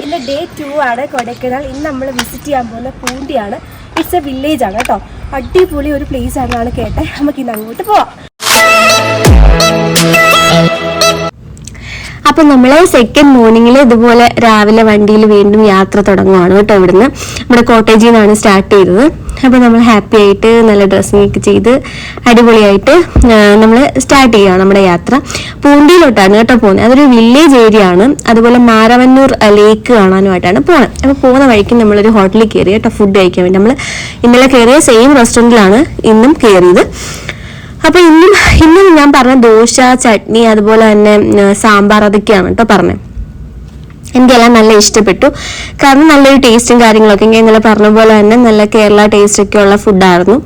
ഇന്ന് ഡേ 2 ആണ് കൊടൈക്കനാൽ. ഇന്ന് നമ്മൾ വിസിറ്റ് ചെയ്യാൻ പോകുന്ന പൂണ്ടിയാണ്. ഇറ്റ്സ് എ വില്ലേജ് ആണ് കേട്ടോ. അടിപൊളി ഒരു പ്ലേസ് ആണെന്നാണ് കേട്ടെ. നമുക്ക് ഇന്ന് അങ്ങോട്ട് പോവാം. അപ്പം നമ്മൾ സെക്കൻഡ് മോർണിംഗിൽ ഇതുപോലെ രാവിലെ വണ്ടിയിൽ വീണ്ടും യാത്ര തുടങ്ങുവാണ് കേട്ടോ. ഇവിടുന്ന് നമ്മുടെ കോട്ടേജിൽ നിന്നാണ് സ്റ്റാർട്ട് ചെയ്തത്. അപ്പോൾ നമ്മൾ ഹാപ്പി ആയിട്ട് നല്ല ഡ്രസ്സിങ് ഒക്കെ ചെയ്ത് അടിപൊളിയായിട്ട് നമ്മൾ സ്റ്റാർട്ട് ചെയ്യുകയാണ് നമ്മുടെ യാത്ര. പൂണ്ടിയിലോട്ടാണ് കേട്ടോ പോകുന്നത്. അതൊരു വില്ലേജ് ഏരിയ ആണ്. അതുപോലെ മാരവന്നൂർ ലേക്ക് കാണാനുമായിട്ടാണ് പോകുന്നത്. അപ്പോൾ പോകുന്ന വഴിക്ക് നമ്മളൊരു ഹോട്ടലിൽ കയറി കേട്ടോ, ഫുഡ് കഴിക്കാൻ വേണ്ടി. നമ്മൾ ഇന്നലെ കയറിയ സെയിം റെസ്റ്റോറൻറ്റിലാണ് ഇന്നും കയറിയത്. അപ്പൊ ഇന്നും ഞാൻ പറഞ്ഞ ദോശ, ചട്നി, അതുപോലെ തന്നെ സാമ്പാർ, അതൊക്കെയാണ് കേട്ടോ പറഞ്ഞത്. എനിക്കെല്ലാം നല്ല ഇഷ്ടപ്പെട്ടു. കാരണം നല്ലൊരു ടേസ്റ്റും കാര്യങ്ങളൊക്കെ ഇന്നലെ പറഞ്ഞ പോലെ തന്നെ നല്ല കേരള ടേസ്റ്റ് ഒക്കെ ഉള്ള ഫുഡായിരുന്നു.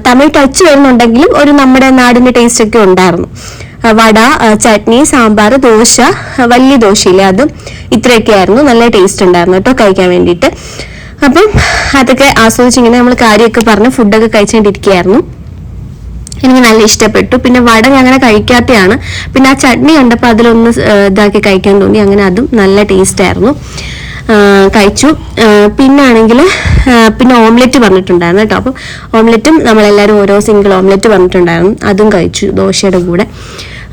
തമിഴ് ടച്ച് വരുന്നുണ്ടെങ്കിലും ഒരു നമ്മുടെ നാടിന്റെ ടേസ്റ്റ് ഒക്കെ ഉണ്ടായിരുന്നു. വട, ചട്നി, സാമ്പാർ, ദോശ, വലിയ ദോശയില്ലേ, അതും ഇത്രയൊക്കെ ആയിരുന്നു. നല്ല ടേസ്റ്റ് ഉണ്ടായിരുന്നു കേട്ടോ കഴിക്കാൻ വേണ്ടിയിട്ട്. അപ്പം അതൊക്കെ ആസ്വദിച്ചിങ്ങനെ നമ്മൾ കാര്യമൊക്കെ പറഞ്ഞ് ഫുഡൊക്കെ കഴിച്ചുകൊണ്ടിരിക്കുകയായിരുന്നു. എനിക്ക് നല്ല ഇഷ്ടപ്പെട്ടു. പിന്നെ വട അങ്ങനെ കഴിക്കാത്തതാണ്. പിന്നെ ആ ചട്നി കണ്ടപ്പോൾ അതിലൊന്ന് ഇതാക്കി കഴിക്കാൻ തോന്നി. അങ്ങനെ അതും നല്ല ടേസ്റ്റ് ആയിരുന്നു, കഴിച്ചു. പിന്നെ ഓംലെറ്റ് പറഞ്ഞിട്ടുണ്ടായിരുന്നു കേട്ടോ. അപ്പം ഓംലെറ്റും നമ്മളെല്ലാവരും ഓരോ സിംഗിൾ ഓംലെറ്റ് പറഞ്ഞിട്ടുണ്ടായിരുന്നു, അതും കഴിച്ചു ദോശയുടെ കൂടെ.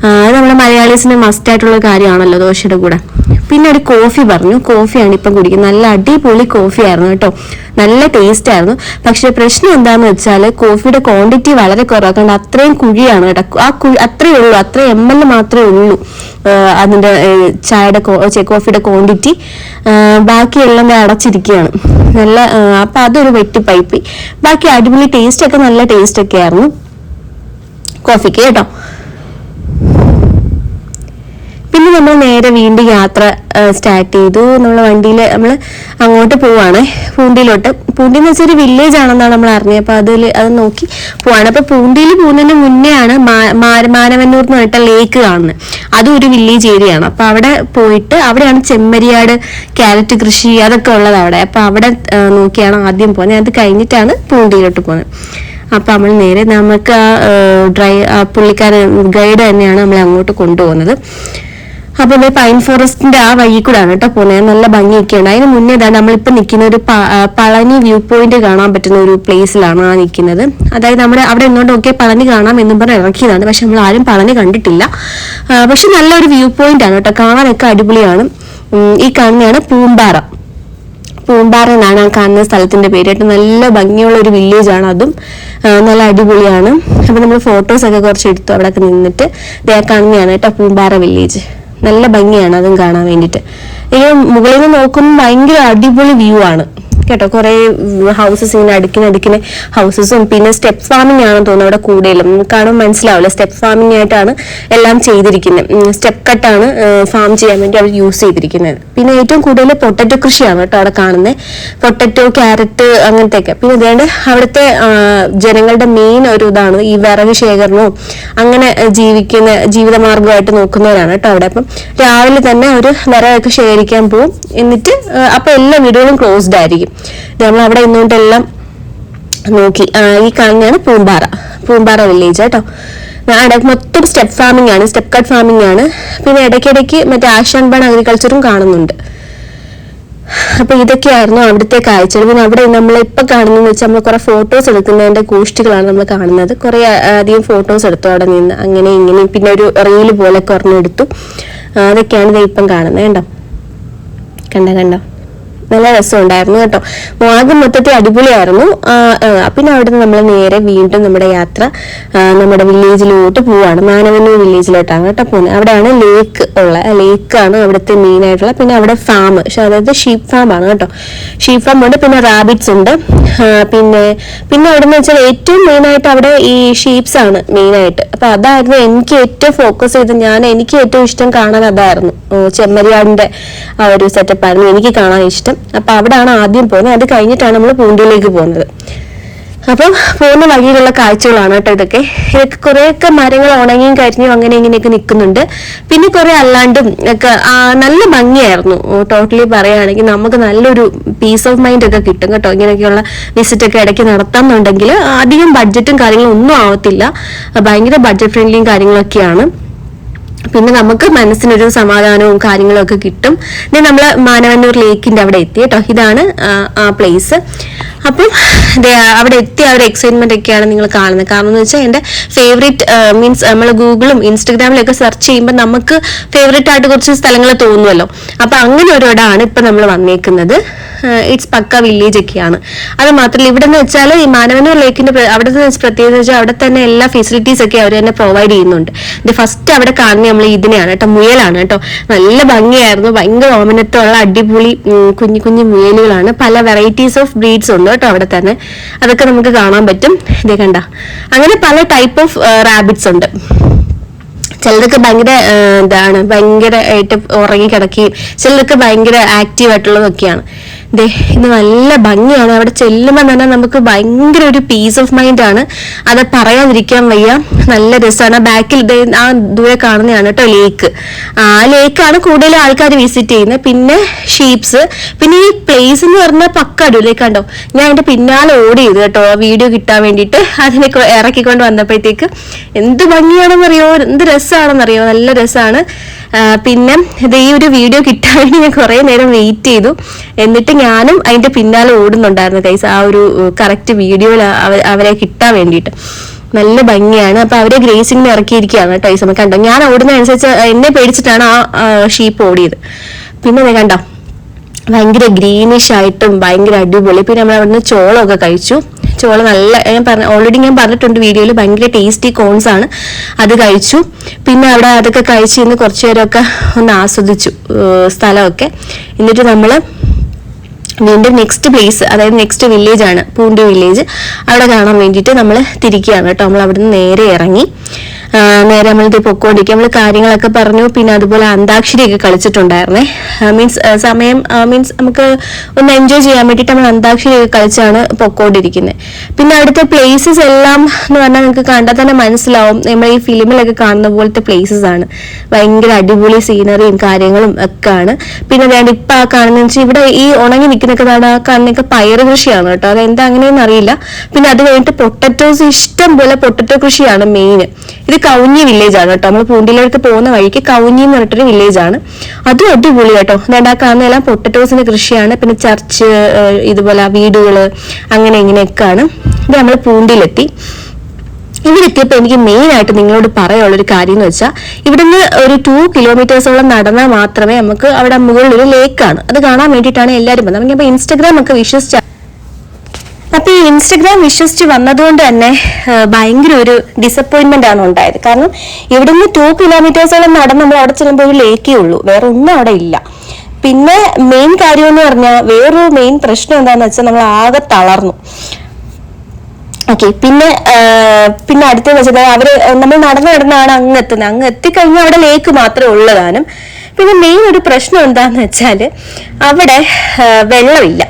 അത് നമ്മുടെ മലയാളീസിന് മസ്റ്റായിട്ടുള്ള കാര്യമാണല്ലോ ദോശയുടെ കൂടെ. പിന്നെ ഒരു കോഫി പറഞ്ഞു. കോഫിയാണ് ഇപ്പം കുടിക്കുന്നത്. നല്ല അടിപൊളി കോഫി ആയിരുന്നു കേട്ടോ, നല്ല ടേസ്റ്റ് ആയിരുന്നു. പക്ഷെ പ്രശ്നം എന്താന്ന് വെച്ചാൽ കോഫിയുടെ ക്വാണ്ടിറ്റി വളരെ കുറവാണ്. അത്രയും കുഴിയാണ് കേട്ടോ. അത്രയേ ഉള്ളൂ, അത്ര ml മാത്രമേ ഉള്ളൂ അതിന്റെ കോഫിയുടെ ക്വാണ്ടിറ്റി. ബാക്കിയെല്ലാം അടച്ചിരിക്കുകയാണ് നല്ല. അപ്പൊ അതൊരു വെട്ടിപ്പൈപ്പ്. ബാക്കി അടിപൊളി ടേസ്റ്റ് ഒക്കെ, നല്ല ടേസ്റ്റ് ഒക്കെ ആയിരുന്നു കോഫിക്ക് കേട്ടോ. പിന്നെ നമ്മൾ നേരെ വീണ്ടും യാത്ര സ്റ്റാർട്ട് ചെയ്തു. നമ്മൾ വണ്ടിയിൽ നമ്മൾ അങ്ങോട്ട് പോവാണ്, പൂണ്ടിയിലോട്ട്. പൂണ്ടി എന്ന് വെച്ചാൽ ഒരു വില്ലേജ് ആണെന്നാണ് നമ്മൾ അറിഞ്ഞത്. അപ്പൊ അത് നോക്കി പോവാണ്. അപ്പൊ പൂണ്ടിയിൽ പോകുന്നതിന് മുന്നേ ആണ് മാനവന്നൂർ എന്ന് പറഞ്ഞിട്ട് ലേക്ക് കാണുന്നത്. അതും ഒരു വില്ലേജ് ഏരിയ ആണ്. അപ്പൊ അവിടെ പോയിട്ട് അവിടെയാണ് ചെമ്മരിയാട്, ക്യാരറ്റ് കൃഷി, അതൊക്കെ ഉള്ളത് അവിടെ. അപ്പൊ അവിടെ നോക്കിയാണ് ആദ്യം പോകുന്നത്. അത് കഴിഞ്ഞിട്ടാണ് പൂണ്ടിയിലോട്ട് പോകുന്നത്. അപ്പൊ നമ്മൾ നേരെ നമുക്ക് പുള്ളിക്കാരൻ ഗൈഡ് തന്നെയാണ് നമ്മളെ അങ്ങോട്ട് കൊണ്ടുപോകുന്നത്. അപ്പൊ പൈൻ ഫോറസ്റ്റിന്റെ ആ വഴി കൂടാണ് കേട്ടോ പോകുന്നത്. നല്ല ഭംഗിയൊക്കെ ഉണ്ട്. അതിന് മുന്നേ ഇതാണ് നമ്മളിപ്പോ നിൽക്കുന്ന ഒരു പളനി വ്യൂ പോയിന്റ് കാണാൻ പറ്റുന്ന ഒരു പ്ലേസിലാണ് ആ നിൽക്കുന്നത്. അതായത് നമ്മുടെ അവിടെ ഇങ്ങോട്ട് നോക്കിയാൽ പളനി കാണാം എന്നും പറഞ്ഞ് ഇറക്കിയതാണ്. പക്ഷെ നമ്മൾ ആരും പളനി കണ്ടിട്ടില്ല. പക്ഷെ നല്ലൊരു വ്യൂ പോയിന്റ് ആണ് കേട്ടോ, കാണാനൊക്കെ അടിപൊളിയാണ്. ഈ കാണുന്നതാണ് പൂമ്പാറ എന്നാണ് ആ കാണുന്ന സ്ഥലത്തിന്റെ പേരായിട്ട്. നല്ല ഭംഗിയുള്ള ഒരു വില്ലേജ് ആണ്, അതും നല്ല അടിപൊളിയാണ്. അപ്പൊ നമ്മൾ ഫോട്ടോസ് ഒക്കെ കുറച്ച് എടുത്തു അവിടെ ഒക്കെ നിന്നിട്ട്. കാണുന്നതാണ് കേട്ടോ പൂമ്പാറ വില്ലേജ്. നല്ല ഭംഗിയാണ് അതും കാണാൻ വേണ്ടിയിട്ട്. ഈ മുകളിൽ നിന്ന് നോക്കുമ്പോൾ ഭയങ്കര അടിപൊളി വ്യൂ ആണ് കേട്ടോ. കുറെ ഹൗസസ് ഇങ്ങനെ അടുക്കിന് ഹൗസസും, പിന്നെ സ്റ്റെപ്പ് ഫാമിംഗ് ആണെന്ന് തോന്നുന്നു അവിടെ കൂടുതലും. കാണുമ്പോൾ മനസ്സിലാവില്ല, സ്റ്റെപ്പ് ഫാമിംഗ് ആയിട്ടാണ് എല്ലാം ചെയ്തിരിക്കുന്നത്. സ്റ്റെപ്പ് കട്ടാണ് ഫാം ചെയ്യാൻ വേണ്ടി അവർ യൂസ് ചെയ്തിരിക്കുന്നത്. പിന്നെ ഏറ്റവും കൂടുതൽ പൊട്ടറ്റോ കൃഷിയാണ് കേട്ടോ അവിടെ കാണുന്നത്. പൊട്ടറ്റോ, ക്യാരറ്റ്, അങ്ങനത്തെയൊക്കെ. പിന്നെ ഇതേണ്ട അവിടുത്തെ ജനങ്ങളുടെ മെയിൻ ഒരു ഇതാണ് ഈ വിറക് ശേഖരണവും അങ്ങനെ ജീവിതമാർഗമായിട്ട് നോക്കുന്നവരാണ് കേട്ടോ അവിടെ. അപ്പം രാവിലെ തന്നെ ഒരു വിറകൊക്കെ ശേഖരിക്കാൻ പോകും. എന്നിട്ട് അപ്പൊ എല്ലാ വീടുകളും ക്ലോസ്ഡ് ആയിരിക്കും. നമ്മൾ അവിടെ ഇന്നുകൊണ്ടെല്ലാം നോക്കി. ഈ കാണുന്നതാണ് പൂമ്പാറ വില്ലേജ് കേട്ടോ. മൊത്തം സ്റ്റെപ്പ് ഫാമിംഗ് ആണ്, സ്റ്റെപ്പ് കട്ട് ഫാമിംഗ് ആണ്. പിന്നെ ഇടയ്ക്കിടയ്ക്ക് മറ്റേ ആശാൻ ബൺ അഗ്രികൾച്ചറും കാണുന്നുണ്ട്. അപ്പൊ ഇതൊക്കെയായിരുന്നു അവിടുത്തെ കാഴ്ചകൾ. പിന്നെ അവിടെ നമ്മളിപ്പോ കാണുന്നതെന്ന് വെച്ചാൽ നമ്മൾ കുറെ ഫോട്ടോസ് എടുക്കുന്നതിന്റെ ഗോഷ്ഠികളാണ് നമ്മൾ കാണുന്നത്. കുറെ അധികം ഫോട്ടോസ് എടുത്തു അവിടെ നിന്ന്, അങ്ങനെ ഇങ്ങനെ. പിന്നെ ഒരു റീല് പോലെ കുറഞ്ഞെടുത്തു. അതൊക്കെയാണ് ഇത് ഇപ്പം കാണുന്നത്. കണ്ടോ നല്ല രസമുണ്ടായിരുന്നു കേട്ടോ. ആദ്യം മൊത്തത്തിൽ അടിപൊളിയായിരുന്നു. പിന്നെ അവിടെ നിന്ന് നമ്മൾ നേരെ വീണ്ടും നമ്മുടെ യാത്ര നമ്മുടെ വില്ലേജിലോട്ട് പോവാണ്. മാനവന്നൂർ വില്ലേജിലോട്ടാണ് കേട്ടോ പോകുന്നത്. അവിടെയാണ് ലേക്ക് ലേക്കാണ് അവിടുത്തെ മെയിൻ ആയിട്ടുള്ള. പിന്നെ അവിടെ ഫാം, അതായത് ഷീപ്പ് ഫാം ആണ് കേട്ടോ. ഷീപ്പ് ഫാം ഉണ്ട്, പിന്നെ റാബിറ്റ്സ് ഉണ്ട്. പിന്നെ അവിടെ നിന്ന് വെച്ചാൽ ഏറ്റവും മെയിൻ ആയിട്ട് അവിടെ ഈ ഷീപ്സ് ആണ് മെയിൻ ആയിട്ട്. അപ്പൊ അതായിരുന്നു എനിക്ക് ഏറ്റവും ഫോക്കസ് ചെയ്ത് എനിക്ക് ഏറ്റവും ഇഷ്ടം കാണാൻ അതായിരുന്നു. ചെമ്മരിയാടിന്റെ ആ ഒരു സെറ്റപ്പ് ആയിരുന്നു എനിക്ക് കാണാൻ ഇഷ്ടം. അപ്പൊ അവിടെയാണ് ആദ്യം പോകുന്നത്. അത് കഴിഞ്ഞിട്ടാണ് നമ്മൾ പൂണ്ടിയിലേക്ക് പോകുന്നത്. അപ്പം പോകുന്ന വഴിയിലുള്ള കാഴ്ചകളാണ് കേട്ടോ ഇതൊക്കെ. കുറെയൊക്കെ മരങ്ങൾ ഉണങ്ങിയും കരിഞ്ഞും അങ്ങനെ ഇങ്ങനെയൊക്കെ നിൽക്കുന്നുണ്ട്. പിന്നെ കുറെ അല്ലാണ്ടും ഒക്കെ നല്ല ഭംഗിയായിരുന്നു. ടോട്ടലി പറയുകയാണെങ്കിൽ നമുക്ക് നല്ലൊരു പീസ് ഓഫ് മൈൻഡ് ഒക്കെ കിട്ടും കേട്ടോ. ഇങ്ങനെയൊക്കെയുള്ള വിസിറ്റ് ഒക്കെ ഇടയ്ക്ക് നടത്താമെന്നുണ്ടെങ്കിൽ അധികം ബഡ്ജറ്റും കാര്യങ്ങളും ഒന്നും ആവത്തില്ല. ഭയങ്കര ബഡ്ജറ്റ് ഫ്രണ്ട്ലിയും കാര്യങ്ങളൊക്കെയാണ്. പിന്നെ നമുക്ക് മനസ്സിനൊരു സമാധാനവും കാര്യങ്ങളും ഒക്കെ കിട്ടും. പിന്നെ നമ്മൾ മാനവന്നൂർ ലേക്കിന്റെ അവിടെ എത്തി കേട്ടോ. ഇതാണ് ആ പ്ലേസ്. അപ്പം അവിടെ എത്തി ആ ഒരു എക്സൈറ്റ്മെന്റ് ഒക്കെയാണ് നിങ്ങൾ കാണുന്നത്. കാരണം എന്ന് വെച്ചാൽ എൻ്റെ ഫേവറേറ്റ് മീൻസ് നമ്മൾ ഗൂഗിളും ഇൻസ്റ്റഗ്രാമിലൊക്കെ സെർച്ച് ചെയ്യുമ്പോൾ നമുക്ക് ഫേവറേറ്റ് ആയിട്ട് കുറച്ച് സ്ഥലങ്ങൾ തോന്നുമല്ലോ. അപ്പൊ അങ്ങനെ ഒരു ഇടമാണ് ഇപ്പൊ നമ്മൾ വന്നേക്കുന്നത്. ഇറ്റ്സ് പക്ക വില്ലേജ് ഒക്കെയാണ്. അത് മാത്രമല്ല ഇവിടെ എന്ന് വെച്ചാൽ ഈ മാനവന്നൂർ ലേക്കിന്റെ അവിടുത്തെ പ്രത്യേകത വെച്ചാൽ അവിടെ തന്നെ എല്ലാ ഫെസിലിറ്റീസ് ഒക്കെ അവർ തന്നെ പ്രൊവൈഡ് ചെയ്യുന്നുണ്ട്. ഇത് ഫസ്റ്റ് അവിടെ കാണുന്നത് നമ്മൾ ഇതിനെയാണ് കേട്ടോ, മുയലാണ് കേട്ടോ. നല്ല ഭംഗിയായിരുന്നു, ഭയങ്കര ഓമനത്തുള്ള അടിപൊളി കുഞ്ഞു കുഞ്ഞു മുയലുകളാണ്. പല വെറൈറ്റീസ് ഓഫ് ബ്രീഡ്സ് ഉണ്ട് കേട്ടോ അവിടെ തന്നെ. അതൊക്കെ നമുക്ക് കാണാൻ പറ്റും. ഇതേ കണ്ട, അങ്ങനെ പല ടൈപ്പ് ഓഫ് റാബിറ്റ്സ് ഉണ്ട്. ചിലർക്ക് ഭയങ്കര ഭയങ്കരമായിട്ട് ഉറങ്ങി കിടക്കുകയും ചിലർക്ക് ഭയങ്കര ആക്റ്റീവ് ആയിട്ടുള്ളതൊക്കെയാണ്. ഇത് നല്ല ഭംഗിയാണ്. അവിടെ ചെല്ലുമ്പോൾ തന്നെ നമുക്ക് ഭയങ്കര ഒരു പീസ് ഓഫ് മൈൻഡ് ആണ്. അത് പറയാതിരിക്കാൻ വയ്യ. നല്ല രസമാണ്. ബാക്കിൽ ആ ദൂരെ കാണുന്നതാണ് കേട്ടോ ലേക്ക്. ആ ലേക്കാണ് കൂടുതൽ ആൾക്കാർ വിസിറ്റ് ചെയ്യുന്നത്. പിന്നെ ഷീപ്സ്. പിന്നെ ഈ പ്ലേസ് എന്ന് പറഞ്ഞാൽ പക്ക അടിപൊളിയൊക്കെ കണ്ടോ. ഞാൻ അതിന്റെ പിന്നാലെ ഓടി ചെയ്തു കേട്ടോ വീഡിയോ കിട്ടാൻ വേണ്ടിയിട്ട്. അതിനെ ഇറക്കിക്കൊണ്ട് വന്നപ്പോഴത്തേക്ക് എന്ത് ഭംഗിയാണെന്നറിയോ, എന്ത് രസമാണെന്നറിയോ, നല്ല രസമാണ്. പിന്നെ ഇത് ഈ ഒരു വീഡിയോ കിട്ടാൻ വേണ്ടി ഞാൻ കുറെ നേരം വെയിറ്റ് ചെയ്തു. എന്നിട്ട് ഞാനും അതിന്റെ പിന്നാലെ ഓടുന്നുണ്ടായിരുന്നു ഗൈസ്, ആ ഒരു കറക്റ്റ് വീഡിയോയിൽ അവരെ കിട്ടാൻ വേണ്ടിയിട്ട്. നല്ല ഭംഗിയാണ്. അപ്പൊ അവരെ ഗ്രേസിങ്ങിന് ഇറക്കിയിരിക്കുകയാണ് കേട്ടോ ഈ സമയം. കണ്ടോ, ഞാൻ ഓടുന്നതനുസരിച്ച് എന്നെ പേടിച്ചിട്ടാണ് ആ ഷീപ്പ് ഓടിയത്. പിന്നെ കണ്ടോ ഭയങ്കര ഗ്രീനിഷ് ആയിട്ടും ഭയങ്കര അടിപൊളി. പിന്നെ നമ്മൾ അവിടുന്ന് ചോളമൊക്കെ കഴിച്ചു. ചോളം നല്ല, ഓൾറെഡി ഞാൻ പറഞ്ഞിട്ടുണ്ട് വീഡിയോയിൽ, ഭയങ്കര ടേസ്റ്റി കോൺസ് ആണ്. അത് കഴിച്ചു. പിന്നെ അവിടെ അതൊക്കെ കഴിച്ച് ഇന്ന് കുറച്ചു നേരമൊക്കെ ഒന്ന് ആസ്വദിച്ചു സ്ഥലമൊക്കെ. എന്നിട്ട് നമ്മൾ വീണ്ടും നെക്സ്റ്റ് പ്ലേസ്, അതായത് നെക്സ്റ്റ് വില്ലേജ് ആണ് പൂണ്ടി വില്ലേജ്. അവിടെ കാണാൻ വേണ്ടിയിട്ട് നമ്മൾ തിരിക്കുകയാണ് കേട്ടോ. നമ്മൾ അവിടുന്ന് നേരെ ഇറങ്ങി നേരെ നമ്മളിത് പൊക്കോണ്ടിരിക്കുക. നമ്മൾ കാര്യങ്ങളൊക്കെ പറഞ്ഞു. പിന്നെ അതുപോലെ അന്താക്ഷരിയൊക്കെ കളിച്ചിട്ടുണ്ടായിരുന്നേ. മീൻസ് നമുക്ക് ഒന്ന് എൻജോയ് ചെയ്യാൻ വേണ്ടിയിട്ട് നമ്മൾ അന്താക്ഷരിയൊക്കെ കളിച്ചാണ് പൊക്കോണ്ടിരിക്കുന്നത്. പിന്നെ അവിടുത്തെ പ്ലേസസ് എല്ലാം എന്ന് പറഞ്ഞാൽ നിങ്ങൾക്ക് കണ്ടാൽ തന്നെ മനസ്സിലാവും, നമ്മൾ ഈ ഫിലിമിലൊക്കെ കാണുന്ന പോലത്തെ പ്ലേസസ് ആണ്. ഭയങ്കര അടിപൊളി സീനറിയും കാര്യങ്ങളും ഒക്കെ ആണ്. പിന്നെ വേണ്ട ഇപ്പൊ ആ കാണുന്ന വെച്ചാൽ ഇവിടെ ഈ ഉണങ്ങി നിൽക്കുന്നൊക്കെ കാണുന്നൊക്കെ പയറ് കൃഷിയാണ് കേട്ടോ. അതെന്താ അങ്ങനെയൊന്നും അറിയില്ല. പിന്നെ അത് കഴിഞ്ഞിട്ട് പൊട്ടറ്റോസ്, ഇഷ്ടം പോലെ പൊട്ടറ്റോ കൃഷിയാണ് മെയിൻ. ഇത് കൗഞ്ഞി വില്ലേജ് ആണ് കേട്ടോ. നമ്മൾ പൂണ്ടിയിലേക്ക് പോകുന്ന വഴിക്ക് കൗഞ്ഞി എന്ന് പറഞ്ഞിട്ടൊരു വില്ലേജ് ആണ്. അതും അടിപൊളി കേട്ടോ. ആ കാണുന്നതെല്ലാം പൊട്ടറ്റോസിന്റെ കൃഷിയാണ്. പിന്നെ ചർച്ച്, ഇതുപോലെ വീടുകള്, അങ്ങനെ ഇങ്ങനെയൊക്കെയാണ്. ഇത് നമ്മൾ പൂണ്ടിയിലെത്തി. ഇവിടെ എത്തിയപ്പോൾ എനിക്ക് മെയിൻ ആയിട്ട് നിങ്ങളോട് പറയാനുള്ളൊരു കാര്യം എന്ന് വെച്ചാൽ, ഇവിടുന്ന് ഒരു 2 കിലോമീറ്റേഴ്സോളം നടന്നാൽ മാത്രമേ നമുക്ക് അവിടെ മുകളിലൊരു ലേക്കാണ്. അത് കാണാൻ വേണ്ടിയിട്ടാണ് എല്ലാവരും വന്നത്. നമുക്കിപ്പോൾ ഇൻസ്റ്റഗ്രാം ഒക്കെ വിശ്വസിച്ച, അപ്പൊ ഈ ഇൻസ്റ്റഗ്രാം വിശ്വസിച്ച് വന്നതുകൊണ്ട് തന്നെ ഭയങ്കര ഒരു ഡിസപ്പോയിന്റ്മെന്റ് ആണ് ഉണ്ടായത്. കാരണം ഇവിടുന്ന് 2 കിലോമീറ്റേഴ്സോളം നടന്ന് നമ്മൾ അവിടെ ചെല്ലുമ്പോൾ ഒരു ലേക്കേ ഉള്ളൂ, വേറെ ഒന്നും അവിടെ ഇല്ല. പിന്നെ മെയിൻ കാര്യം എന്ന് പറഞ്ഞാൽ വേറൊരു മെയിൻ പ്രശ്നം എന്താണെന്ന് വെച്ചാൽ നമ്മൾ ആകെ തളർന്നു. ഓക്കെ, പിന്നെ അടുത്തെന്ന് വെച്ചാൽ അവര് നമ്മൾ നടന്നാണ് അങ്ങ് എത്തുന്നത്. അങ്ങ് എത്തിക്കഴിഞ്ഞാൽ അവിടെ ലേക്ക് മാത്രമേ ഉള്ളതാനും. പിന്നെ മെയിൻ ഒരു പ്രശ്നം എന്താന്ന് വെച്ചാൽ അവിടെ വെള്ളമില്ല.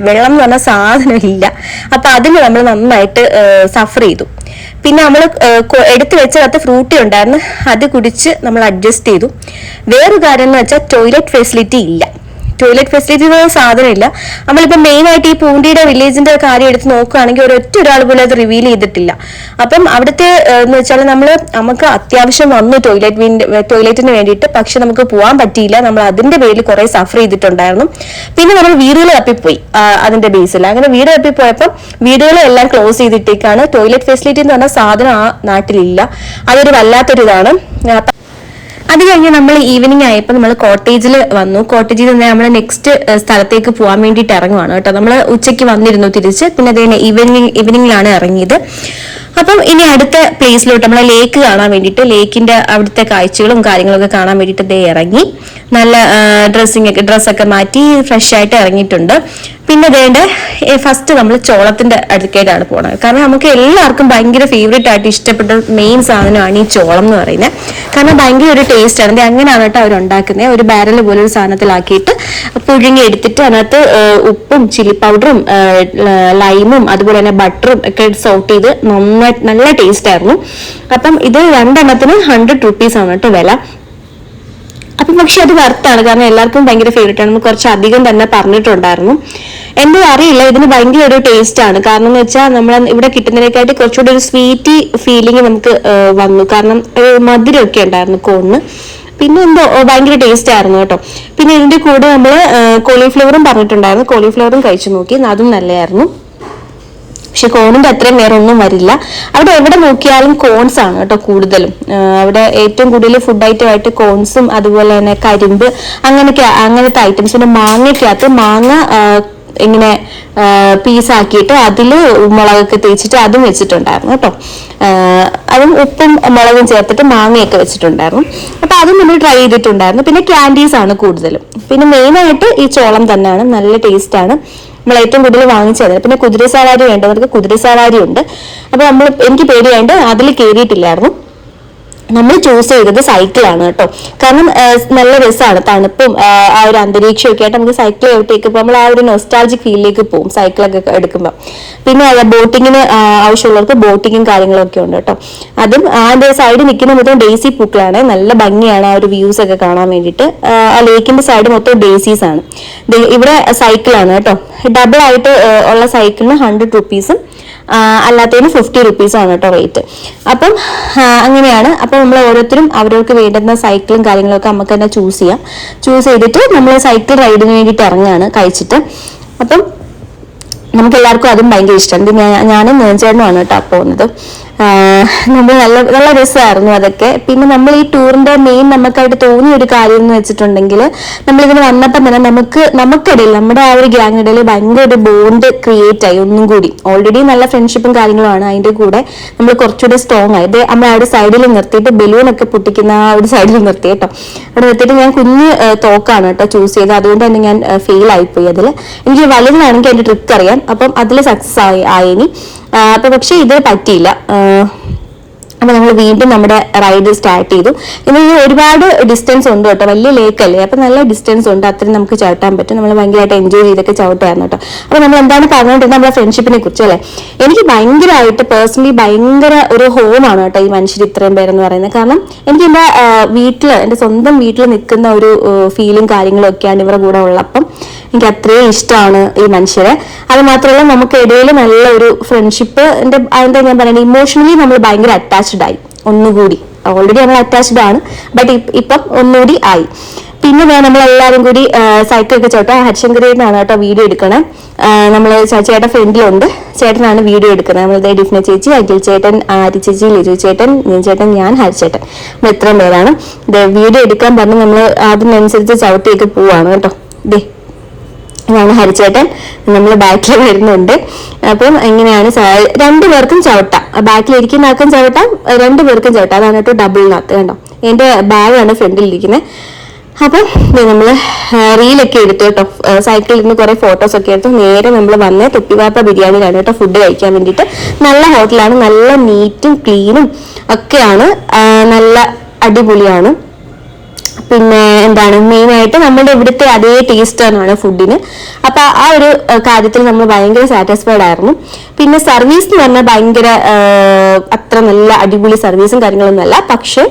വെള്ളം എന്ന് പറഞ്ഞ സാധനമില്ല. അപ്പൊ അതിന് നമ്മൾ നന്നായിട്ട് സഫർ ചെയ്തു. പിന്നെ നമ്മൾ എടുത്തു വെച്ചകത്ത് ഫ്രൂട്ടി ഉണ്ടായിരുന്നു, അത് കുടിച്ച് നമ്മൾ അഡ്ജസ്റ്റ് ചെയ്തു. വേറൊരു കാര്യം എന്ന് വെച്ചാൽ ടോയ്ലറ്റ് ഫെസിലിറ്റി ഇല്ല. ടോയ്ലറ്റ് ഫെസിലിറ്റി സാധനമില്ല. നമ്മളിപ്പോ മെയിൻ ആയിട്ട് ഈ പൂണ്ടിയുടെ വില്ലേജിന്റെ കാര്യം എടുത്ത് നോക്കുകയാണെങ്കിൽ ഒരാൾ പോലും അത് റിവീൽ ചെയ്തിട്ടില്ല. അപ്പം അവിടുത്തെ എന്ന് വെച്ചാൽ നമുക്ക് അത്യാവശ്യം വന്നു ടോയ്ലറ്റിന് വേണ്ടിയിട്ട്, പക്ഷെ നമുക്ക് പോകാൻ പറ്റിയില്ല. നമ്മൾ അതിന്റെ പേരിൽ കുറെ സഫർ ചെയ്തിട്ടുണ്ടായിരുന്നു. പിന്നെ നമ്മൾ വീടുകൾ തപ്പിപ്പോയി അതിന്റെ ബേസിൽ. അങ്ങനെ വീട് തപ്പിപ്പോയപ്പോൾ വീടുകളെല്ലാം ക്ലോസ് ചെയ്തിട്ടേക്കാണ്. ടോയ്ലറ്റ് ഫെസിലിറ്റി എന്ന് പറഞ്ഞ സാധനം ആ നാട്ടിലില്ല. അതൊരു വല്ലാത്തൊരിതാണ്. അത് കഴിഞ്ഞ് നമ്മൾ ഈവനിങ് ആയപ്പോൾ നമ്മൾ കോട്ടേജിൽ വന്നു. കോട്ടേജിൽ നിന്ന് നമ്മൾ നെക്സ്റ്റ് സ്ഥലത്തേക്ക് പോകാൻ വേണ്ടിയിട്ട് ഇറങ്ങുവാണ് കേട്ടോ. നമ്മൾ ഉച്ചയ്ക്ക് വന്നിരുന്നു തിരിച്ച്. പിന്നെ അതേ ഈവനിങ്ങിലാണ് ഇറങ്ങിയത്. അപ്പം ഇനി അടുത്ത പ്ലേസിലോട്ട് നമ്മളെ ലേക്ക് കാണാൻ വേണ്ടിയിട്ട്, ലേക്കിന്റെ അവിടുത്തെ കാഴ്ചകളും കാര്യങ്ങളൊക്കെ കാണാൻ വേണ്ടിയിട്ട് ദേ ഇറങ്ങി. നല്ല ഡ്രസ്സൊക്കെ മാറ്റി ഫ്രഷ് ആയിട്ട് ഇറങ്ങിയിട്ടുണ്ട്. പിന്നെ വേണ്ട ഫസ്റ്റ് നമ്മൾ ചോളത്തിന്റെ അടുക്കേറ്റാണ് പോണത്. കാരണം നമുക്ക് എല്ലാവർക്കും ഭയങ്കര ഫേവറേറ്റ് ആയിട്ട് ഇഷ്ടപ്പെട്ട മെയിൻ സാധനമാണ് ഈ ചോളം എന്ന് പറയുന്നത്. കാരണം ഭയങ്കര ഒരു ടേസ്റ്റ് ആണ്. അങ്ങനെയാണ് കേട്ടോ അവരുണ്ടാക്കുന്നത്. ഒരു ബാരൽ പോലെ ഒരു സാധനത്തിലാക്കിയിട്ട് പുഴുങ്ങി എടുത്തിട്ട് അതിനകത്ത് ഉപ്പും ചില്ലി പൗഡറും ലൈമും അതുപോലെ തന്നെ ബട്ടറും ഒക്കെ സോട്ട് ചെയ്ത് നല്ല ടേസ്റ്റ് ആയിരുന്നു. അപ്പം ഇത് 2 എണ്ണത്തിന് 100 rupees ആണ് കേട്ടോ വില. അപ്പം പക്ഷെ അത് വർത്താണ്, കാരണം എല്ലാവർക്കും ഭയങ്കര ഫേവറേറ്റ് ആണ്, കുറച്ച് അധികം തന്നെ പറഞ്ഞിട്ടുണ്ടായിരുന്നു. എന്തോ അറിയില്ല, ഇതിന് ഭയങ്കര ഒരു ടേസ്റ്റ് ആണ്. കാരണം എന്ന് വെച്ചാൽ നമ്മൾ ഇവിടെ കിട്ടുന്നതിനെക്കാട്ടി കുറച്ചുകൂടി ഒരു സ്വീറ്റി ഫീലിംഗ് നമുക്ക് വന്നു, കാരണം മധുരമൊക്കെ ഉണ്ടായിരുന്നു കോണിന്. പിന്നെ എന്തോ ഭയങ്കര ടേസ്റ്റ് ആയിരുന്നു കേട്ടോ. പിന്നെ ഇതിന്റെ കൂടെ നമ്മൾ കോളിഫ്ലവറും പറഞ്ഞിട്ടുണ്ടായിരുന്നു, കോളിഫ്ലവറും കഴിച്ചു നോക്കി, അതും നല്ലതായിരുന്നു. പക്ഷെ കോണിന്റെ അത്രയും വേറെ ഒന്നും വരില്ല. അവിടെ എവിടെ നോക്കിയാലും കോൺസ് ആണ് കേട്ടോ കൂടുതലും. അവിടെ ഏറ്റവും കൂടുതൽ ഫുഡ് ഐറ്റം ആയിട്ട് കോൺസും അതുപോലെ തന്നെ കരിമ്പ് അങ്ങനത്തെ ഐറ്റംസ്. പിന്നെ മാങ്ങയ്ക്കകത്ത് മാങ്ങ ഇങ്ങനെ പീസാക്കിയിട്ട് അതിൽ മുളകൊക്കെ തേച്ചിട്ട് അതും വെച്ചിട്ടുണ്ടായിരുന്നു കേട്ടോ. അതും ഉപ്പും മുളകും ചേർത്തിട്ട് മാങ്ങയൊക്കെ വെച്ചിട്ടുണ്ടായിരുന്നു. അപ്പൊ അതും നമ്മൾ ട്രൈ ചെയ്തിട്ടുണ്ടായിരുന്നു. പിന്നെ ക്യാൻഡീസ് ആണ് കൂടുതലും. പിന്നെ മെയിനായിട്ട് ഈ ചോളം തന്നെയാണ്, നല്ല ടേസ്റ്റ് ആണ്. നമ്മൾ ഏറ്റവും കൂടുതൽ വാങ്ങിച്ചത്. പിന്നെ കുതിര സവാരി വേണ്ടവർക്ക് കുതിര സവാരി ഉണ്ട്. അപ്പൊ എനിക്ക് പേടിയായിട്ട് അതിൽ കയറിയിട്ടില്ലായിരുന്നു. നമ്മൾ ചൂസ് ചെയ്തത് സൈക്കിളാണ് കേട്ടോ. കാരണം നല്ല രസമാണ്, തണുപ്പും ആ ഒരു അന്തരീക്ഷമൊക്കെ ആയിട്ട് നമുക്ക് സൈക്കിൾ ചവിട്ടേക്ക് നമ്മൾ ആ ഒരു നൊസ്റ്റാൾജിക് ഫീലിലേക്ക് പോകും സൈക്കിളൊക്കെ എടുക്കുമ്പോൾ. പിന്നെ ബോട്ടിങ്ങിന് ആവശ്യമുള്ളവർക്ക് ബോട്ടിങ്ങും കാര്യങ്ങളൊക്കെ ഉണ്ട് കേട്ടോ. അതും അതിന്റെ സൈഡിൽ നിൽക്കുന്ന മൊത്തം ഡേസി പൂക്കളാണ്, നല്ല ഭംഗിയാണ് ആ ഒരു വ്യൂസ് ഒക്കെ കാണാൻ വേണ്ടിയിട്ട്. ആ ലേക്കിന്റെ സൈഡ് മൊത്തം ഡേസീസ് ആണ്. ഇവിടെ സൈക്കിളാണ് കേട്ടോ. ഡബിൾ ആയിട്ട് ഉള്ള സൈക്കിളിന് 100 rupees അല്ലാത്തതിന് 50 rupees ആണ് കേട്ടോ റേറ്റ്. അപ്പം അങ്ങനെയാണ്. അപ്പം നമ്മൾ ഓരോരുത്തരും അവരവർക്ക് വേണ്ടുന്ന സൈക്കിളും കാര്യങ്ങളൊക്കെ നമുക്ക് തന്നെ ചൂസ് ചെയ്തിട്ട് നമ്മൾ സൈക്കിൾ റൈഡിന് വേണ്ടിയിട്ട് ഇറങ്ങുകയാണ് കഴിച്ചിട്ട്. അപ്പം നമുക്ക് എല്ലാവർക്കും അതും ഭയങ്കര ഇഷ്ടമാണ്. ഞാനും നേർച്ചേട്ടനുമാണ് കേട്ടോ പോകുന്നത്. നമ്മൾ നല്ല രസമായിരുന്നു അതൊക്കെ. പിന്നെ നമ്മൾ ഈ ടൂറിന്റെ മെയിൻ നമുക്കായിട്ട് തോന്നിയ ഒരു കാര്യം എന്ന് വെച്ചിട്ടുണ്ടെങ്കിൽ, നമ്മളിങ്ങനെ വന്നപ്പം തന്നെ നമുക്കിടയിൽ നമ്മുടെ ആ ഒരു ഗ്യാങ്ങിടയിൽ ഭയങ്കര ഒരു ബോണ്ട് ക്രിയേറ്റ് ആയി ഒന്നും കൂടി. ഓൾറെഡി നല്ല ഫ്രണ്ട്ഷിപ്പും കാര്യങ്ങളുമാണ്, അതിന്റെ കൂടെ നമ്മൾ കുറച്ചുകൂടെ സ്ട്രോങ് ആയി. നമ്മൾ അവിടെ സൈഡിൽ നിർത്തിയിട്ട് ബലൂണൊക്കെ പൊട്ടിക്കുന്ന ആ ഒരു സൈഡിൽ നിർത്തി കേട്ടോ. അവിടെ നിർത്തിയിട്ട് ഞാൻ കുഞ്ഞ് തോക്കാണ് കേട്ടോ ചൂസ് ചെയ്തത്, അതുകൊണ്ട് തന്നെ ഞാൻ ഫെയിൽ ആയിപ്പോയി അതിൽ. എനിക്ക് വലുതാണെങ്കിൽ അതിന്റെ ട്രിക്ക് അറിയാം, അപ്പം അതിൽ സക്സസ് ആയിനി. അപ്പൊ പക്ഷെ ഇത് പറ്റിയില്ല. അപ്പൊ നമ്മൾ വീണ്ടും നമ്മുടെ റൈഡ് സ്റ്റാർട്ട് ചെയ്തു. ഇനി ഒരുപാട് ഡിസ്റ്റൻസ് ഉണ്ട് കേട്ടോ, വലിയ ലേക്ക് അല്ലേ, അപ്പൊ നല്ല ഡിസ്റ്റൻസ് ഉണ്ട്, അത്രയും നമുക്ക് ചവിട്ടാൻ പറ്റും. നമ്മൾ ഭയങ്കരമായിട്ട് എൻജോയ് ചെയ്തൊക്കെ ചവിട്ടായിരുന്നു കേട്ടോ. അപ്പൊ നമ്മൾ എന്താണ് പറഞ്ഞുകൊണ്ടിരുന്നത്, നമ്മളെ ഫ്രണ്ട്ഷിപ്പിനെ കുറിച്ച് അല്ലേ. എനിക്ക് ഭയങ്കരമായിട്ട് പേഴ്സണലി ഭയങ്കര ഒരു ഹോമാണ് കേട്ടോ ഈ മനുഷ്യർ ഇത്രയും പേരെന്ന് പറയുന്നത്. കാരണം എനിക്ക് എൻ്റെ സ്വന്തം വീട്ടിൽ നിൽക്കുന്ന ഒരു ഫീലും കാര്യങ്ങളും ഒക്കെയാണ് ഇവരുടെ കൂടെ ഉള്ളപ്പം. എനിക്ക് അത്രയും ഇഷ്ടമാണ് ഈ മനുഷ്യരെ. അത് മാത്രമല്ല നമുക്ക് ഇടയിൽ നല്ല ഒരു ഫ്രണ്ട്ഷിപ്പ്, അതിന്റെ ഞാൻ പറയുന്നത് ഇമോഷണലി നമ്മൾ ഭയങ്കര അറ്റാച്ച്ഡ് ആയി ഒന്നുകൂടി. ഓൾറെഡി നമ്മൾ അറ്റാച്ച്ഡ് ആണ്, ബട്ട് ഇപ്പം ഒന്നുകൂടി ആയി. പിന്നെ നമ്മളെല്ലാവരും കൂടി സൈക്കിളൊക്കെ ചോട്ടെ. ഹരിശങ്കരനാണ് കേട്ടോ വീഡിയോ എടുക്കണേ. നമ്മൾ ചേട്ടൻ ഫ്രണ്ടിലുണ്ട്, ചേട്ടനാണ് വീഡിയോ എടുക്കുന്നത്. നമ്മളിതേ ഡിഫ്ന ചേച്ചി, അഖിൽ ചേട്ടൻ, ആരി ചേച്ചി, ലിജു ചേട്ടൻ, ചേട്ടൻ, ഞാൻ, ഹരിച്ചേട്ടൻ, നമ്മൾ ഇത്രയും പേരാണ്. വീഡിയോ എടുക്കാൻ പറഞ്ഞ് നമ്മൾ അതിനനുസരിച്ച് ചവിട്ടിയൊക്കെ പോവാണ് കേട്ടോ. ഞാൻ ഹരിച്ചേട്ടൻ നമ്മൾ ബാക്കിൽ വരുന്നുണ്ട്. അപ്പം എങ്ങനെയാണ് 2 പേർക്കും ചവിട്ടാം, ബാക്കിൽ ഇരിക്കുന്ന ആൾക്കും ചവിട്ടാം, 2 പേർക്കും ചവിട്ടാം. അതാണ് കേട്ടോ ഡബിളിനകത്ത് കണ്ടോ. എന്റെ ബാഗാണ് ഫ്രണ്ടിലിരിക്കുന്നത്. അപ്പം നമ്മൾ റീലൊക്കെ എടുത്തു കേട്ടോ. സൈക്കിളിൽ നിന്ന് കുറെ ഫോട്ടോസ് ഒക്കെ എടുത്തു. നേരെ നമ്മൾ വന്ന് തൊപ്പിവാപ്പ ബിരിയാണിയിലാണ് കേട്ടോ ഫുഡ് കഴിക്കാൻ വേണ്ടിയിട്ട്. നല്ല ഹോട്ടലാണ്, നല്ല നീറ്റും ക്ലീനും ഒക്കെയാണ്, നല്ല അടിപൊളിയാണ്. പിന്നെ എന്താണ് മെയിനായിട്ട് നമ്മുടെ ഇവിടുത്തെ അതേ ടേസ്റ്റ് ആണ് ഫുഡിന്. അപ്പൊ ആ ഒരു കാര്യത്തിൽ നമ്മൾ ഭയങ്കര സാറ്റിസ്ഫൈഡ് ആയിരുന്നു. പിന്നെ സർവീസ് എന്ന് പറഞ്ഞാൽ ഭയങ്കര അത്ര നല്ല അടിപൊളി സർവീസും കാര്യങ്ങളൊന്നും അല്ല, പക്ഷെ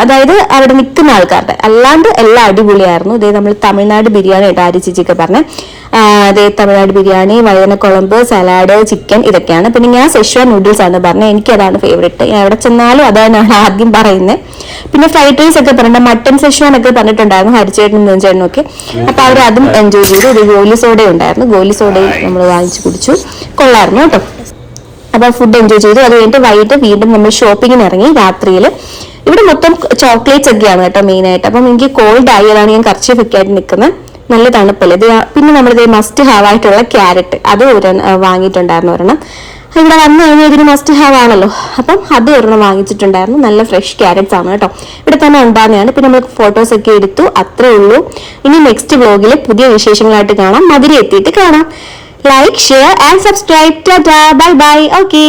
അതായത് അവിടെ നിൽക്കുന്ന ആൾക്കാരുടെ അല്ലാണ്ട് എല്ലാം അടിപൊളിയായിരുന്നു. ഇതേ നമ്മൾ തമിഴ്നാട് ബിരിയാണി ആയിട്ട് ആരി ചേച്ചിയൊക്കെ പറഞ്ഞ അതേ തമിഴ്നാട് ബിരിയാണി, വഴുതനക്കുളമ്പ്, സലാഡ്, ചിക്കൻ, ഇതൊക്കെയാണ്. പിന്നെ ഞാൻ സെഷ്വാൻ നൂഡിൽസ് ആണ് പറഞ്ഞത്, എനിക്കതാണ് ഫേവറേറ്റ്. ഞാൻ എവിടെ ചെന്നാലും അതാണ് ആദ്യം പറയുന്നത്. പിന്നെ ഫ്രൈഡ് റൈസ് ഒക്കെ പറഞ്ഞിട്ട് മട്ടൻ സെഷ്വാൻ ഒക്കെ പറഞ്ഞിട്ടുണ്ടായിരുന്നു ഹരിച്ചേട്ടനും നെഞ്ചേട്ടനും ഒക്കെ. അപ്പൊ അവർ അതും എൻജോയ് ചെയ്തു. ഒരു ഗോലി സോഡ ഉണ്ടായിരുന്നു, ഗോലി സോഡയും നമ്മൾ വാങ്ങിച്ചു കുടിച്ചു, കൊള്ളായിരുന്നു കേട്ടോ. അപ്പൊ ഫുഡ് എൻജോയ് ചെയ്തു. അത് കഴിഞ്ഞിട്ട് വൈകിട്ട് വീണ്ടും നമ്മൾ ഷോപ്പിങ്ങിന് ഇറങ്ങി. രാത്രിയിൽ ഇവിടെ മൊത്തം ചോക്ലേറ്റ്സ് ഒക്കെയാണ് കേട്ടോ മെയിനായിട്ട്. അപ്പം എനിക്ക് കോൾഡ് ആയി, അതാണ് ഞാൻ കർച്ചീഫ് ഒക്കെ ആയിട്ട് നിൽക്കുന്നത്. നല്ല തണുപ്പല്ലേ ഇത്. പിന്നെ നമ്മളിത് മസ്റ്റ് ഹാവ് ആയിട്ടുള്ള ക്യാരറ്റ് അത് വാങ്ങിയിട്ടുണ്ടായിരുന്നു ഒരെണ്ണം. ഇവിടെ വന്നു കഴിഞ്ഞാൽ ഇതിന് മസ്റ്റ് ഹാവ് ആണല്ലോ, അപ്പം അത് ഒരെണ്ണം വാങ്ങിച്ചിട്ടുണ്ടായിരുന്നു. നല്ല ഫ്രഷ് ക്യാരറ്റ്സ് ആണ് കേട്ടോ, ഇവിടെ തന്നെ ഉണ്ടാകുന്നതാണ്. പിന്നെ നമുക്ക് ഫോട്ടോസ് ഒക്കെ എടുത്തു, അത്രേ ഉള്ളൂ. ഇനി നെക്സ്റ്റ് വ്ലോഗിൽ പുതിയ വിശേഷങ്ങളായിട്ട് കാണാം, മധുര എത്തിയിട്ട് കാണാം. Like, share and subscribe. Tata, bye bye. Okay.